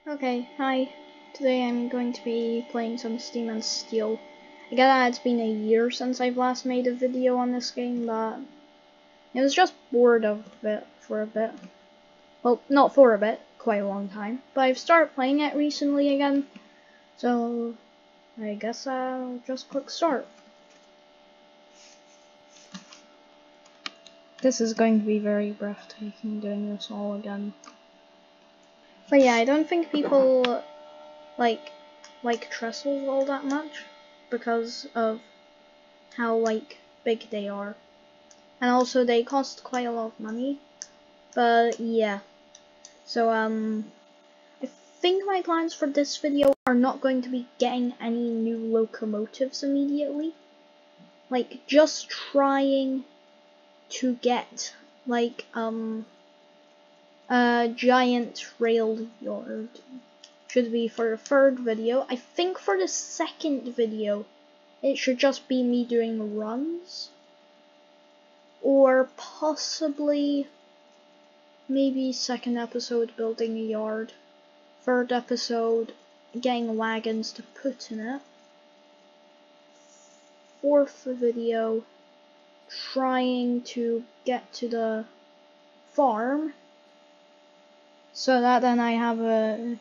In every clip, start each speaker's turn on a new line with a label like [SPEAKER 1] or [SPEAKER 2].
[SPEAKER 1] Okay, hi. Today I'm going to be playing some Steam and Steel. I get that it's been a year since I've last made a video on this game, but I was just bored of it for a bit. Well, not for a bit, quite a long time. But I've started playing it recently again, so I guess I'll just click start. This is going to be very breathtaking doing this all again. But yeah, I don't think people like trestles all that much because of how big they are, and also they cost quite a lot of money. But yeah, so I think my plans for this video are not going to be getting any new locomotives immediately, like just trying to get a giant rail yard. Should be for the third video. I think for the second video it should just be me doing runs, or possibly maybe second episode building a yard, third episode getting wagons to put in it, fourth video trying to get to the farm so that then I have a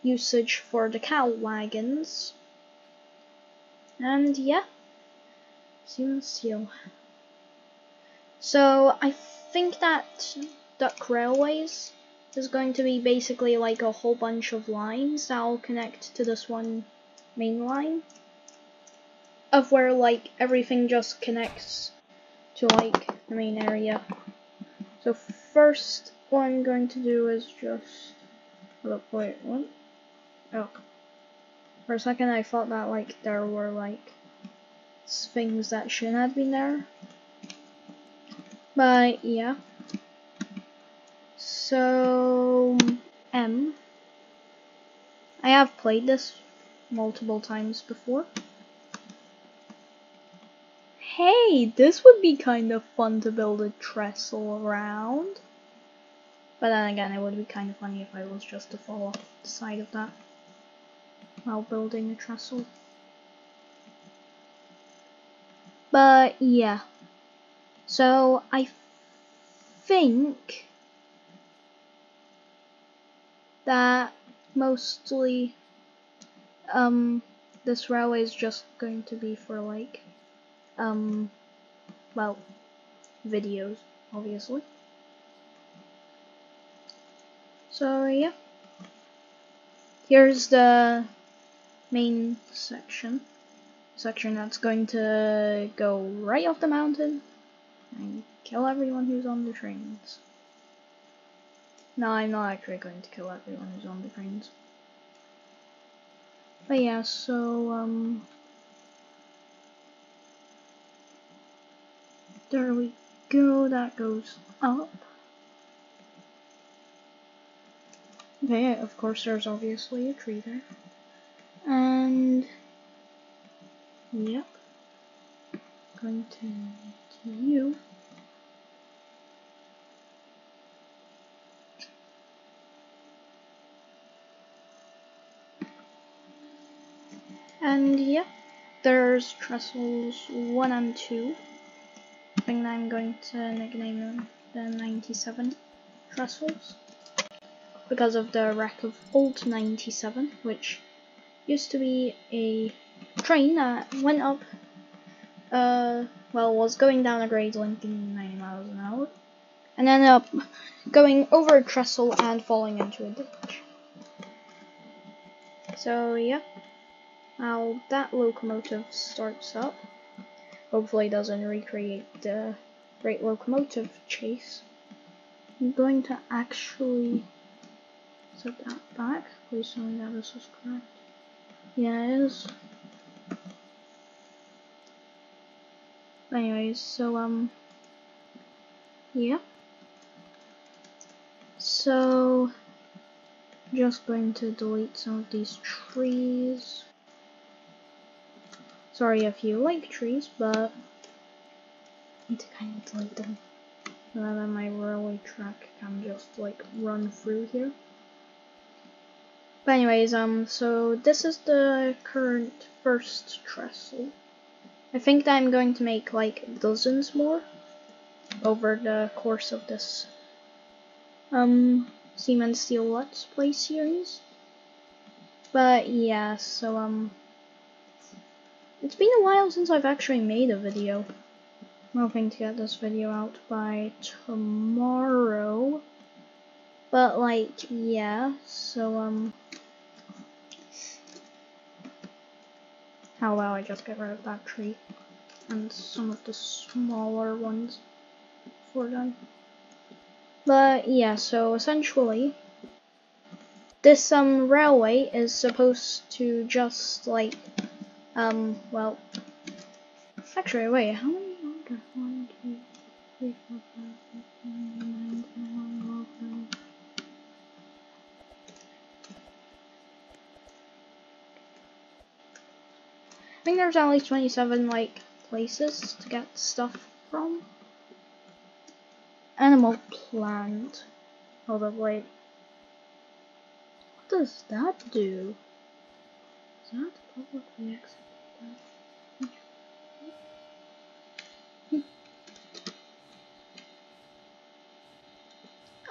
[SPEAKER 1] usage for the cow wagons. And yeah, Steam Steel. So I think that Duck Railways is going to be basically like a whole bunch of lines that will connect to this one main line, of where like everything just connects to like the main area. So first what I'm going to do is just wait, what? Oh, for a second I thought that like there were like things that shouldn't have been there. But yeah. So I have played this multiple times before. Hey, this would be kind of fun to build a trestle around. But then again, it would be kind of funny if I was just to fall off the side of that while building a trestle. But yeah. So I think that mostly this railway is just going to be for like well, videos, obviously. So yeah, here's the main section that's going to go right off the mountain and kill everyone who's on the trains. No, I'm not actually going to kill everyone who's on the trains. But yeah, so there we go, that goes up. Okay, of course there's obviously a tree there. And yep, going to you. And yeah, there's trestles 1 and 2. I think I'm going to nickname them the 97 trestles because of the wreck of old 97, which used to be a train that went up, was going down a grade linking 90 miles an hour, and ended up going over a trestle and falling into a ditch. So yeah, now that locomotive starts up. Hopefully it doesn't recreate the Great Locomotive Chase. I'm going to actually set that back. Please tell me that this is correct. Yeah, it is. Anyways, so yeah. So just going to delete some of these trees. Sorry if you like trees, but I need to kind of delete them. So that then my railway track can just like run through here. But anyways, so this is the current first trestle. I think that I'm going to make like dozens more over the course of this Steam Steel Let's Play series. But yeah, so it's been a while since I've actually made a video. I'm hoping to get this video out by tomorrow. But like, yeah, so how about I just get rid of that tree and some of the smaller ones for them. But yeah, so essentially this railway is supposed to just like well, actually wait, how many are there? 1, 2, 3, 4, 5, 6, 7, 8, 9, 10, 11, 12, 13. I think there's at least 27 like places to get stuff from. Animal plant. Hold up, wait. What does that do? Is that publicly accepted?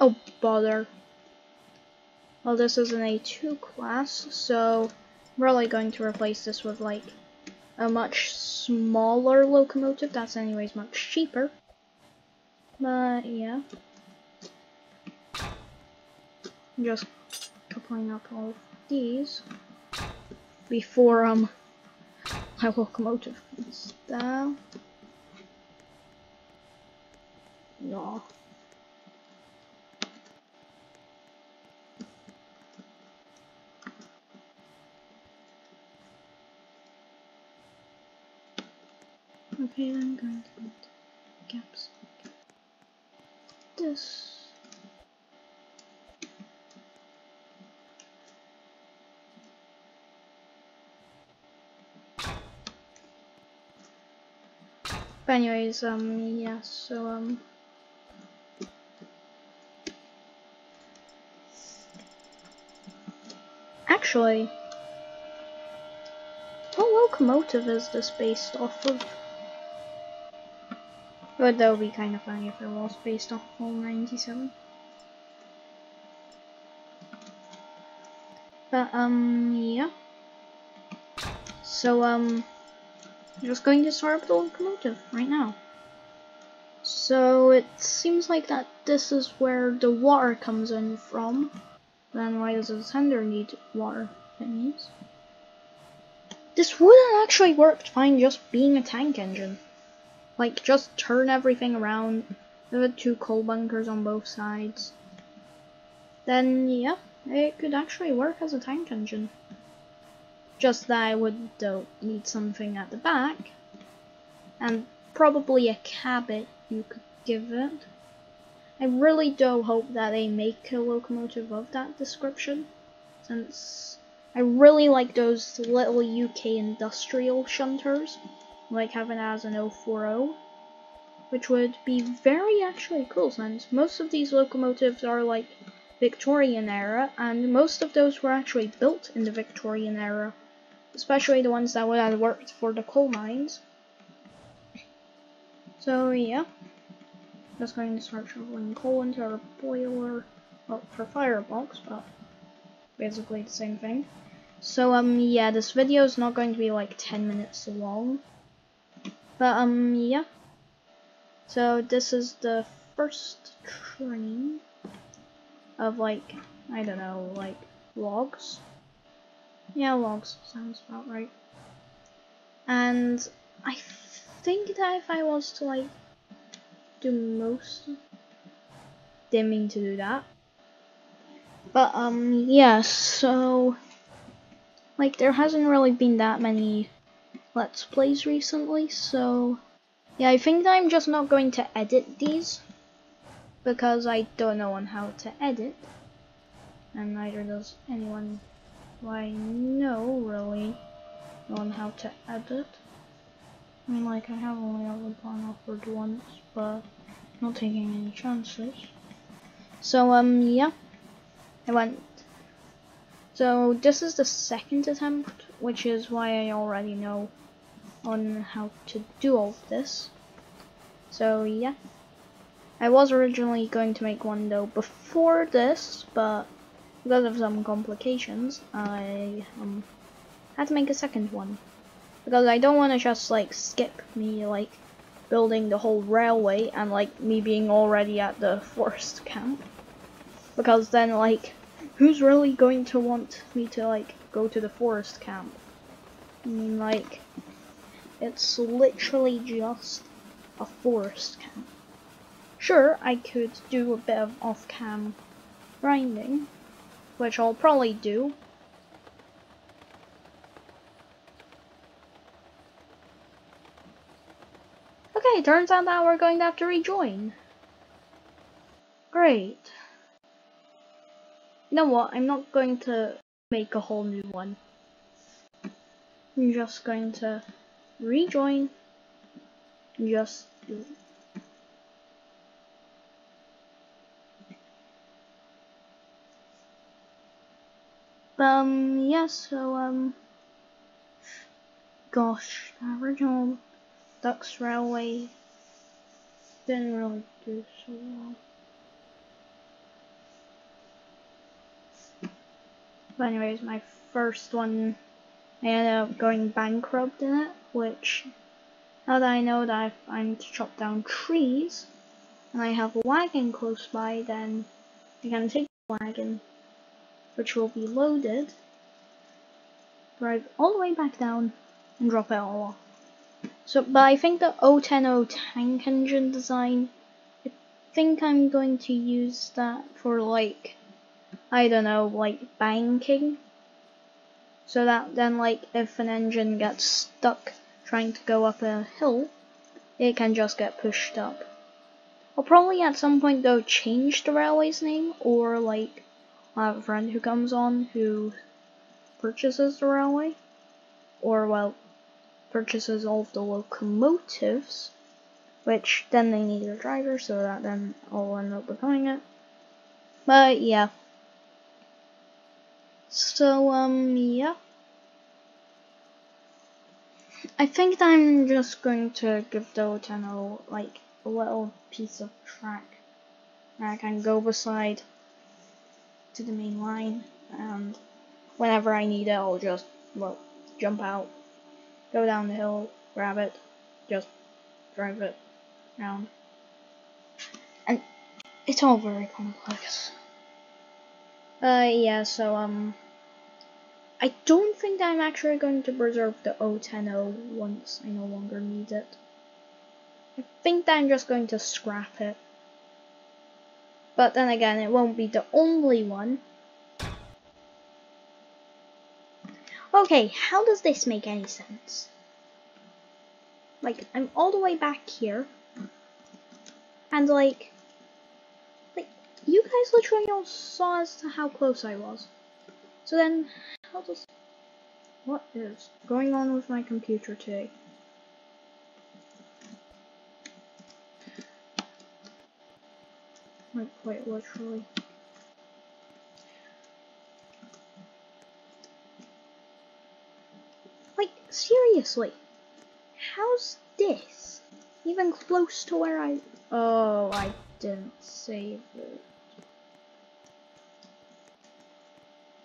[SPEAKER 1] Oh, bother. Well, this is an A2 class, so I'm probably going to replace this with like a much smaller locomotive. That's anyways much cheaper. But yeah. I'm just coupling up all of these before my locomotive comes down. No. Okay, then I'm going to put gaps like this. But anyways, yeah, so actually, what locomotive is this based off of? But that would be kind of funny if it was based off of 97. But yeah. So I'm just going to start up the locomotive right now. So it seems like that this is where the water comes in from. Then why does the tender need water? It means this wouldn't actually work fine just being a tank engine. Like, just turn everything around. There are 2 coal bunkers on both sides. Then, yeah, it could actually work as a tank engine. Just that I would, though, need something at the back. And probably a cabin you could give it. I really do hope that they make a locomotive of that description. Since I really like those little UK industrial shunters. Like having it as an 040, which would be very actually cool since most of these locomotives are like Victorian era, and most of those were actually built in the Victorian era, especially the ones that would have worked for the coal mines. So yeah, just going to start shoveling coal into our boiler, well, for firebox, but basically the same thing. So yeah, this video is not going to be like 10 minutes long. But yeah. So this is the first train of like, I don't know, like logs. Yeah, logs sounds about right. And I think that if I was to like do most, didn't mean to do that. But yeah, so like there hasn't really been that many Let's Plays recently, so yeah, I think that I'm just not going to edit these because I don't know on how to edit, and neither does anyone who I know really know on how to edit. I mean, like, I have only ever gone upward once, but not taking any chances. So yeah, I went So this is the second attempt, which is why I already know on how to do all of this. So yeah, I was originally going to make one though before this, but because of some complications, I had to make a second one. Because I don't want to just like skip me like building the whole railway and like me being already at the forest camp. Because then like, who's really going to want me to like go to the forest camp? I mean, like, it's literally just a forest camp. Sure, I could do a bit of off-cam grinding, which I'll probably do. Okay, turns out that we're going to have to rejoin. Great. You know what, I'm not going to make a whole new one. I'm just going to rejoin. Just do. Yeah, so, gosh, the original Ducks Railway didn't really do so well. But anyways, my first one, I ended up going bankrupt in it, which, now that I know that I need to chop down trees, and I have a wagon close by, then I can take the wagon, which will be loaded, drive all the way back down, and drop it all off. So, but I think the 010 tank engine design, I think I'm going to use that for like, I don't know, like banking. So that then like if an engine gets stuck trying to go up a hill, it can just get pushed up. I'll probably at some point though change the railway's name, or like I'll have a friend who comes on who purchases the railway, or well, purchases all of the locomotives, which then they need a driver, so that then I'll end up becoming it. But yeah. So yeah. I think I'm just going to give the Oteno like a little piece of track that I can go beside to the main line, and whenever I need it, I'll just, well, jump out, go down the hill, grab it, just drive it around. And it's all very complex. Yeah, so, I don't think I'm actually going to preserve the 010 once I no longer need it. I think that I'm just going to scrap it. But then again, it won't be the only one. Okay, how does this make any sense? Like, I'm all the way back here. And like, you guys literally all saw as to how close I was. So then, how does... What is going on with my computer today? Like, quite literally. Like, seriously. How's this even close to where I... Oh, I didn't save it.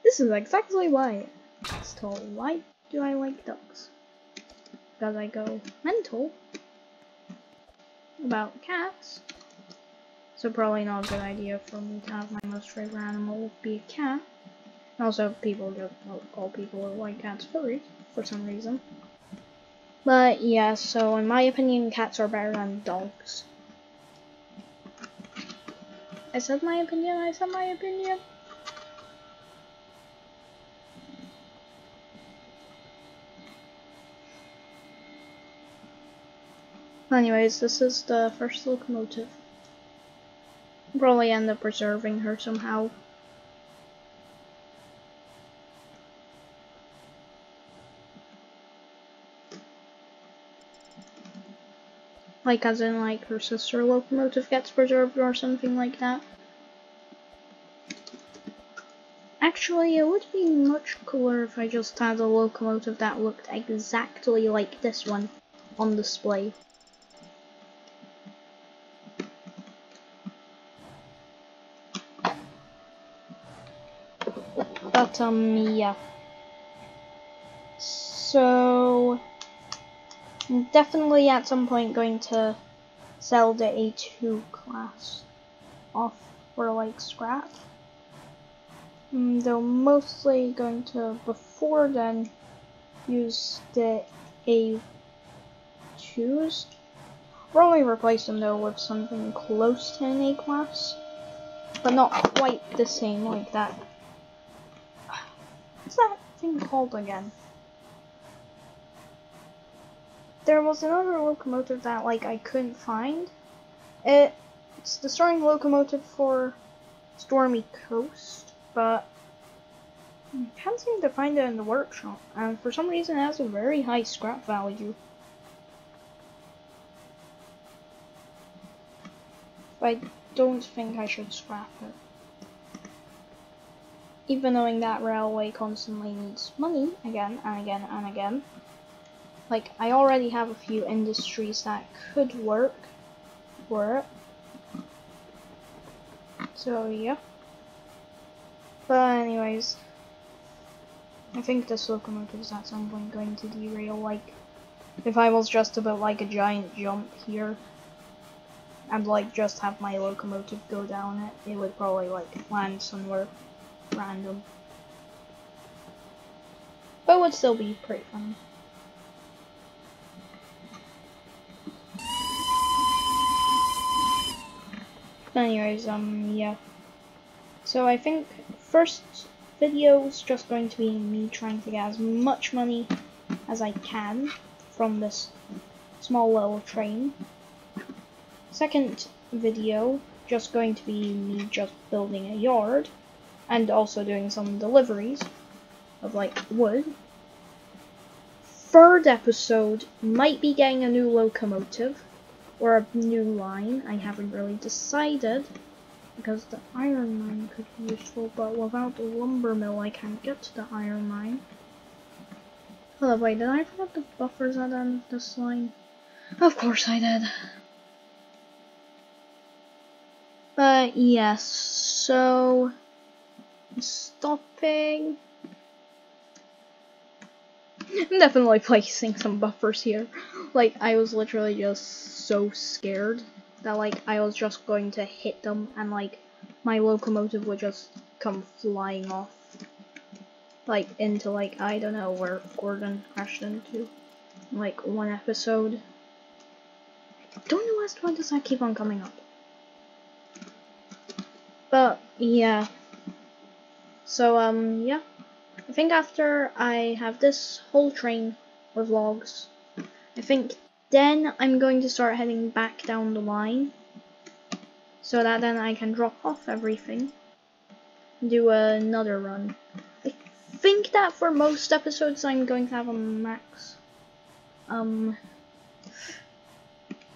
[SPEAKER 1] This is exactly why it's told. Why do I like ducks? Because I go mental about cats. So probably not a good idea for me to have my most favorite animal be a cat. Also, people just call people who like cats furries for some reason. But yeah, so in my opinion, cats are better than dogs. I said my opinion, I said my opinion. Anyways, this is the first locomotive. I'll probably end up preserving her somehow. Like as in like her sister locomotive gets preserved or something like that. Actually, it would be much cooler if I just had a locomotive that looked exactly like this one on display. But, yeah. So, I'm definitely at some point going to sell the A2 class off for, like, scrap. Though mostly going to, before then, use the A2s. Probably replace them, though, with something close to an A class. But not quite the same like that. What's that thing called again? There was another locomotive that, like, I couldn't find. It's the starting locomotive for Stormy Coast, but I can't seem to find it in the workshop, and for some reason it has a very high scrap value. But I don't think I should scrap it. Even knowing that railway constantly needs money again and again and again. Like, I already have a few industries that could work for it. So, yeah. But anyways, I think this locomotive is at some point going to derail. Like, if I was just about like a giant jump here, and like just have my locomotive go down it, it would probably like land somewhere random. But it would still be pretty funny. Anyways, yeah. So I think first video is just going to be me trying to get as much money as I can from this small little train. Second video, just going to be me just building a yard and also doing some deliveries of like wood. Third episode might be getting a new locomotive or a new line. I haven't really decided because the iron mine could be useful, but without the lumber mill I can't get to the iron mine. Oh wait, did I put the buffers at the end of this line? Of course I did. But yes, so stopping. I'm definitely placing some buffers here. Like, I was literally just so scared that like I was just going to hit them and like my locomotive would just come flying off. Like into like, I don't know where Gordon crashed into. Like one episode. I don't know as to why does that keep on coming up. But yeah. So yeah. I think after I have this whole train with logs, I think then I'm going to start heading back down the line so that then I can drop off everything and do another run. I think that for most episodes I'm going to have a max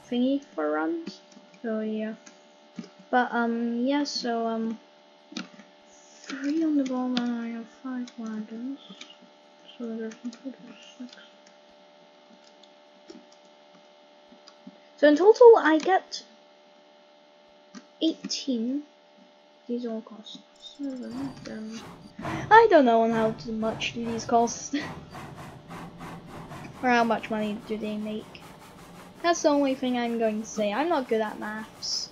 [SPEAKER 1] thingy for runs. So yeah. But yeah, so 3 on the ball now. I have 5 wagons. So there's a total of 6. So in total I get 18. These all cost 7. I don't know how much do these cost. Or how much money do they make. That's the only thing I'm going to say. I'm not good at maths.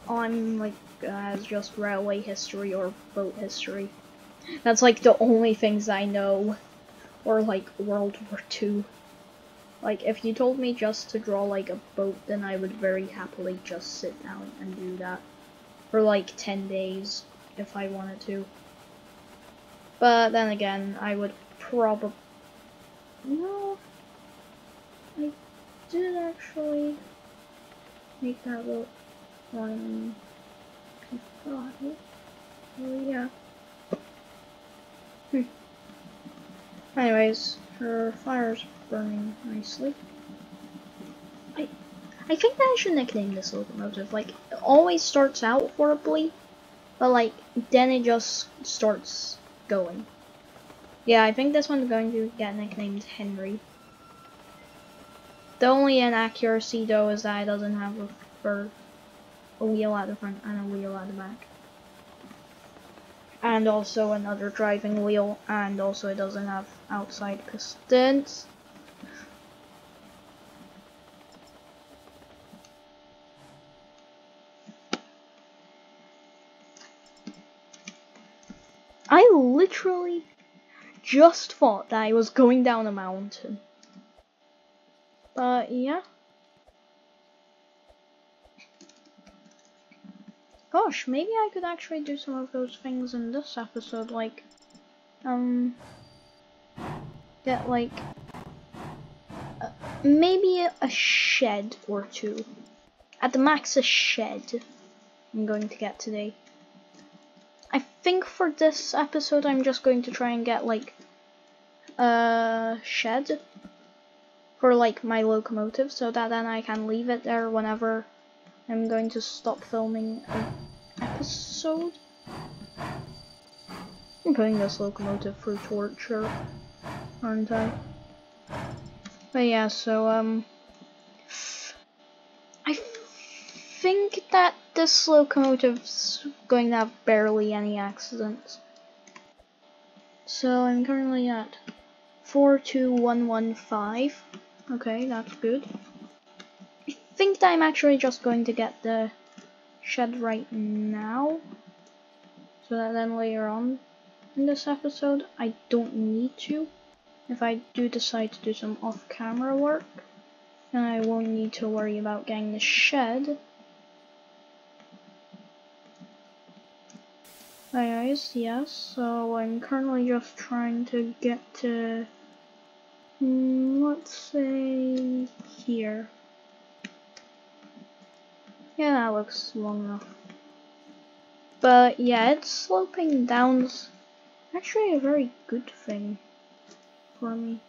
[SPEAKER 1] All I'm like as just railway history or boat history. That's like the only things I know. Or like World War II. Like if you told me just to draw like a boat, then I would very happily just sit down and do that. For like 10 days if I wanted to. But then again, I would probably... No, I did actually make that look on P5. Oh yeah. Anyways, her fire's burning nicely. I think that I should nickname this locomotive. Like, it always starts out horribly, but like, then it just starts going. Yeah, I think this one's going to get nicknamed Henry. The only inaccuracy though is that it doesn't have a wheel at the front and a wheel at the back. And also another driving wheel, and also it doesn't have outside pistons. I literally just thought that I was going down a mountain. But yeah. Gosh, maybe I could actually do some of those things in this episode, like, get like, maybe a shed or two. At the max, a shed I'm going to get today. I think for this episode I'm just going to try and get like a shed for like my locomotive, so that then I can leave it there whenever I'm going to stop filming an episode. I'm putting this locomotive through torture, aren't I? But yeah, so I think that this locomotive's going to have barely any accidents. So I'm currently at 42115. Okay, that's good. I think that I'm actually just going to get the shed right now, so that then later on in this episode I don't need to. If I do decide to do some off-camera work, then I won't need to worry about getting the shed. Anyways, yes, so I'm currently just trying to get to, let's say, here. Yeah, that looks long enough. But yeah, it's sloping down's actually a very good thing for me.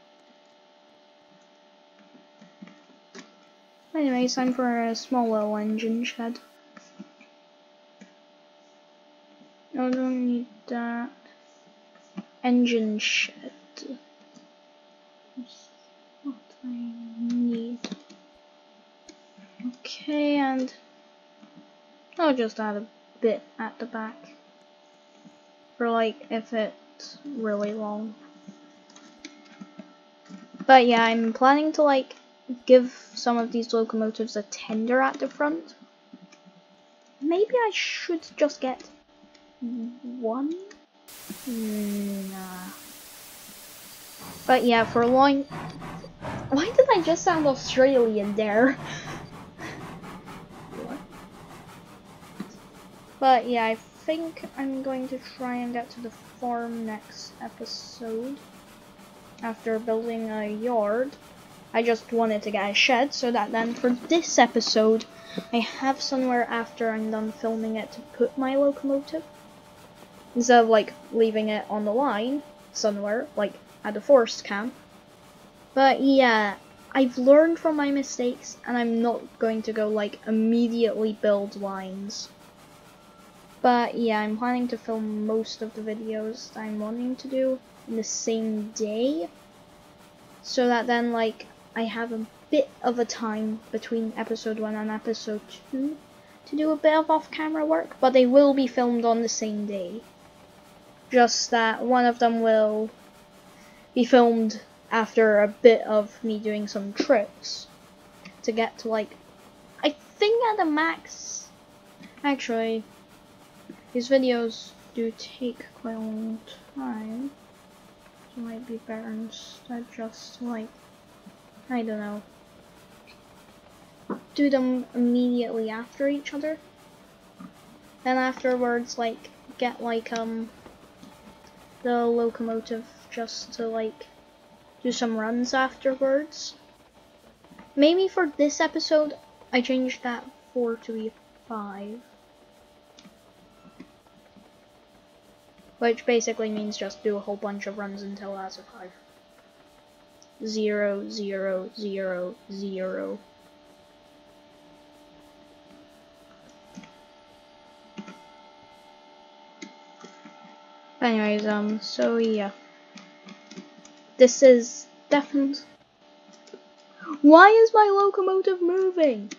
[SPEAKER 1] Anyways, time for a small little engine shed. No, I don't need that. Engine shed. That's what I need. Okay, and I'll just add a bit at the back for like if it's really long. But yeah, I'm planning to like give some of these locomotives a tender at the front. Maybe I should just get one? Nah. But yeah, for long. Why did I just sound Australian there? But yeah, I think I'm going to try and get to the farm next episode. After building a yard, I just wanted to get a shed so that then for this episode, I have somewhere after I'm done filming it to put my locomotive. Instead of like leaving it on the line somewhere, like at the forest camp. But yeah, I've learned from my mistakes and I'm not going to go like immediately build lines. But yeah, I'm planning to film most of the videos that I'm wanting to do in the same day, so that then like I have a bit of a time between episode 1 and episode 2 to do a bit of off-camera work, but they will be filmed on the same day. Just that one of them will be filmed after a bit of me doing some tricks to get to like, I think at the max, actually, these videos do take quite a long time. So it might be better instead just like, I don't know, do them immediately after each other. Then afterwards, like, get like the locomotive just to like do some runs afterwards. Maybe for this episode, I changed that 4 to be 5. Which basically means just do a whole bunch of runs until it has a 5. 0, 0, 0, 0. Anyways, so yeah. This is definitely... Why is my locomotive moving?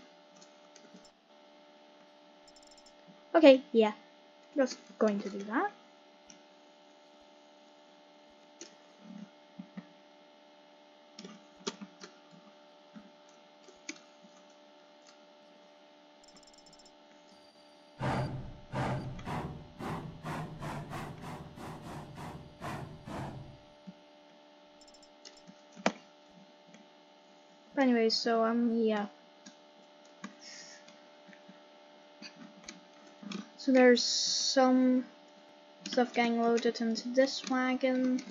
[SPEAKER 1] Okay, yeah. Just going to do that. But anyways, so yeah. So there's some stuff getting loaded into this wagon.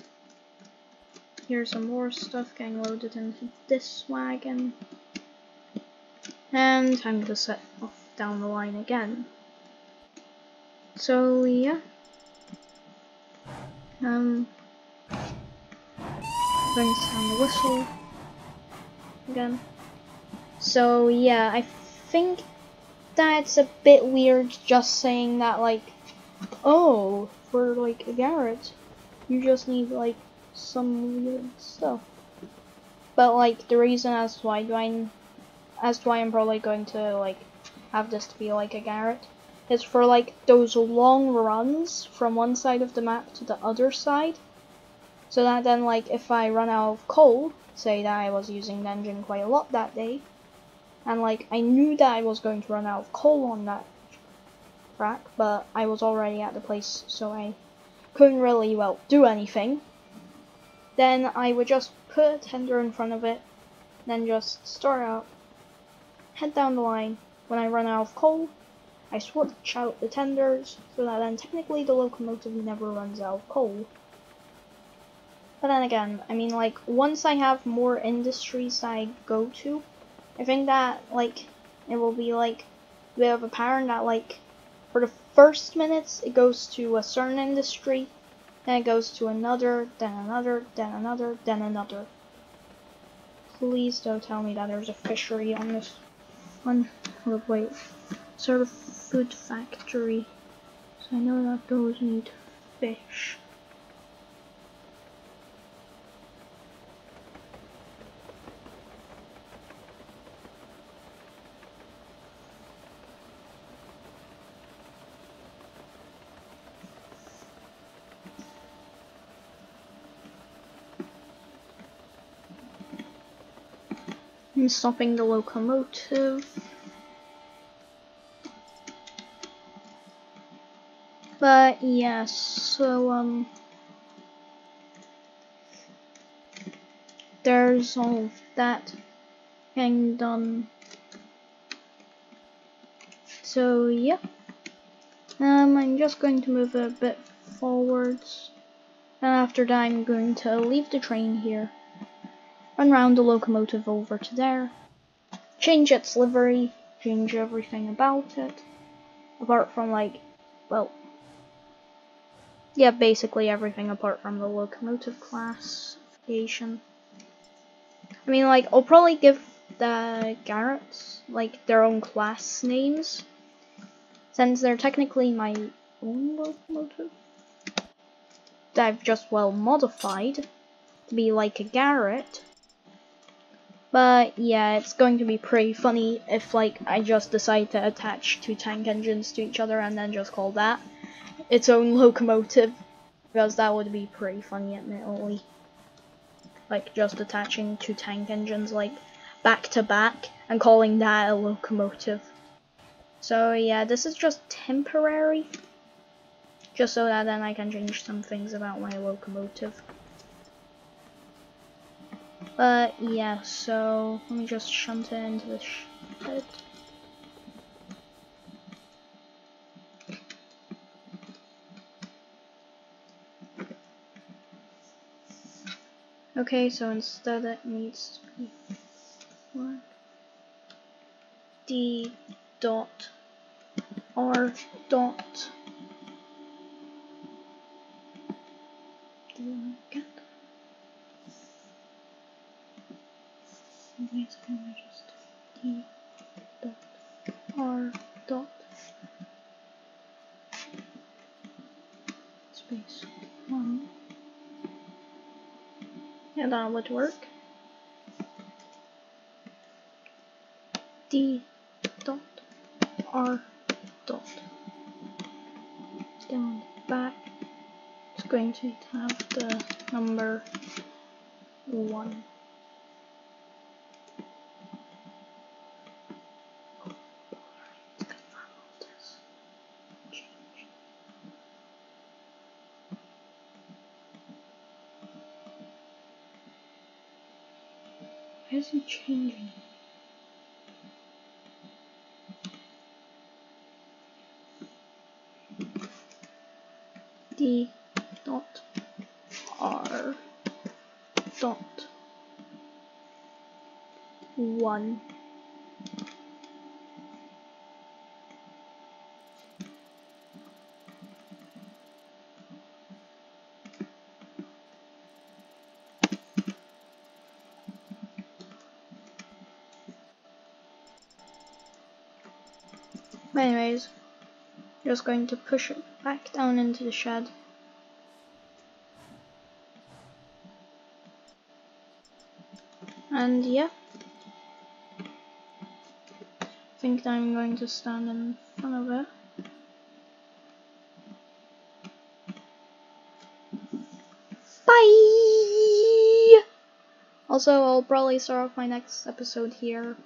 [SPEAKER 1] Here's some more stuff getting loaded into this wagon. And time to set off down the line again. So yeah. Going to sound the whistle again. So yeah, I think that's a bit weird just saying that, like, oh, for like a garage, you just need like some weird stuff. But like the reason as to why I'm probably going to like have this to be like a garret is for like those long runs from one side of the map to the other side. So that then, like, if I run out of coal, say that I was using the engine quite a lot that day, and like I knew that I was going to run out of coal on that track, but I was already at the place, so I couldn't really, well, do anything, then I would just put a tender in front of it, then just start up, head down the line. When I run out of coal, I switch out the tenders, so that then technically the locomotive never runs out of coal. But then again, I mean, like, once I have more industries that I go to, I think that, like, it will be, like, a bit of a pattern that, like, for the first minutes, it goes to a certain industry, then it goes to another, then another, then another, then another. Please don't tell me that there's a fishery on this one. Oh, wait. Sort of food factory. So I know that those need fish. I'm stopping the locomotive. But yeah, so there's all of that getting done. So yeah. I'm just going to move a bit forwards. And after that I'm going to leave the train here. Run round the locomotive over to there. Change its livery, change everything about it. Apart from, like, well, yeah, basically everything apart from the locomotive classification. I mean, like, I'll probably give the garrets, like, their own class names, since they're technically my own locomotive that I've just, well, modified to be like a garret. But yeah, it's going to be pretty funny if, like, I just decide to attach two tank engines to each other and then just call that its own locomotive, because that would be pretty funny, admittedly. Like, just attaching two tank engines, like, back to back and calling that a locomotive. So yeah, this is just temporary, just so that then I can change some things about my locomotive. But yeah, so let me just shunt it into the shed. Okay, so instead it needs to be D dot R dot get. It's gonna just D dot R dot space 1. Yeah, that would work. D dot R dot down the back. It's going to have the number 1. Why is it changing? D dot R dot 1. But anyways, just going to push it back down into the shed. And yeah, I think I'm going to stand in front of it. Bye! Also, I'll probably start off my next episode here.